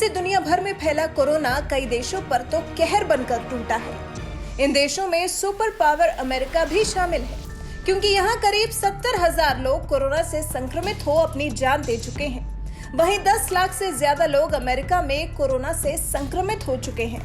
से दुनिया भर में फैला कोरोना कई देशों पर तो कहर बनकर टूटा है। इन देशों में सुपर पावर अमेरिका भी शामिल है, क्योंकि यहाँ करीब 70,000 लोग कोरोना से संक्रमित हो अपनी जान दे चुके हैं। वहीं 10 लाख से ज्यादा लोग अमेरिका में कोरोना से संक्रमित हो चुके हैं।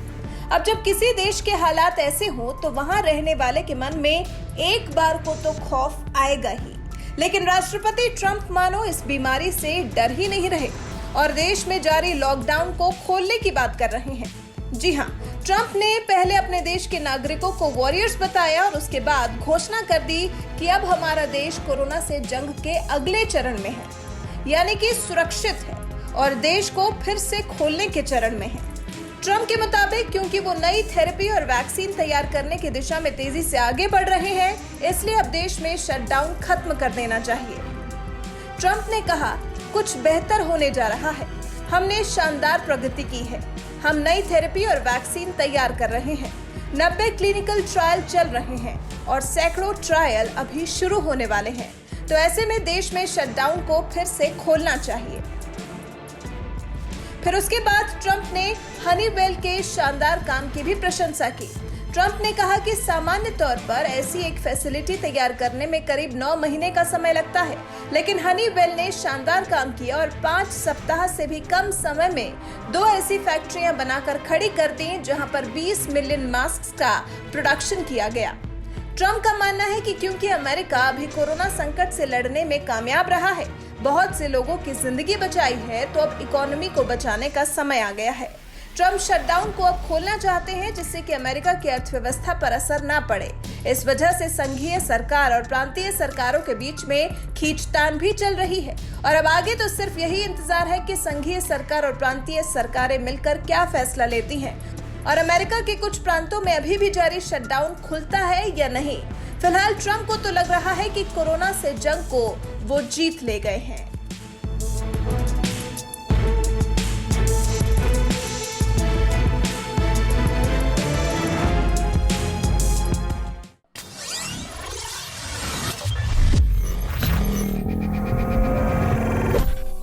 अब जब किसी देश के हालात ऐसे हों तो वहां रहने वाले के मन में एक बार को तो खौफ आएगा ही। लेकिन राष्ट्रपति ट्रंप मानो इस बीमारी से डर ही नहीं रहे और देश में जारी लॉकडाउन को खोलने की बात कर रहे हैं। जी हां, ट्रंप ने पहले अपने देश के नागरिकों को वॉरियर्स बताया और उसके बाद घोषणा कर दी कि अब हमारा देश कोरोना से जंग के अगले चरण में है, यानी कि सुरक्षित है और देश को फिर से खोलने के चरण में है। ट्रंप के मुताबिक क्योंकि वो नई थेरेपी और वैक्सीन तैयार करने की दिशा में तेजी से आगे बढ़ रहे हैं, इसलिए अब देश में शटडाउन खत्म कर देना चाहिए। ट्रंप ने कहा, कुछ बेहतर होने जा रहा है। हमने शानदार प्रगति की है। हम नई थेरेपी और वैक्सीन तैयार कर रहे हैं। 90 क्लिनिकल ट्रायल चल रहे हैं और सैकड़ों ट्रायल अभी शुरू होने वाले हैं। तो ऐसे में देश में शटडाउन को फिर से खोलना चाहिए। फिर उसके बाद ट्रंप ने हनीवेल के शानदार काम की भी प्रशंसा की। ट्रंप ने कहा कि सामान्य तौर पर ऐसी एक फैसिलिटी तैयार करने में करीब 9 महीने का समय लगता है, लेकिन हनीवेल ने शानदार काम किया और 5 सप्ताह से भी कम समय में 2 ऐसी फैक्ट्रियां बनाकर खड़ी कर दी जहां पर 20 मिलियन मास्क का प्रोडक्शन किया गया। ट्रंप का मानना है कि क्योंकि अमेरिका अभी कोरोना संकट से लड़ने में कामयाब रहा है, बहुत से लोगों की जिंदगी बचाई है, तो अब इकोनॉमी को बचाने का समय आ गया है। ट्रंप शटडाउन को अब खोलना चाहते हैं जिससे कि अमेरिका की अर्थव्यवस्था पर असर ना पड़े। इस वजह से संघीय सरकार और प्रांतीय सरकारों के बीच में खींचतान भी चल रही है और अब आगे तो सिर्फ यही इंतजार है कि संघीय सरकार और प्रांतीय सरकारें मिलकर क्या फैसला लेती हैं और अमेरिका के कुछ प्रांतों में अभी भी जारी शटडाउन खुलता है या नहीं। फिलहाल ट्रंप को तो लग रहा है कि कोरोना से जंग को वो जीत ले गए हैं।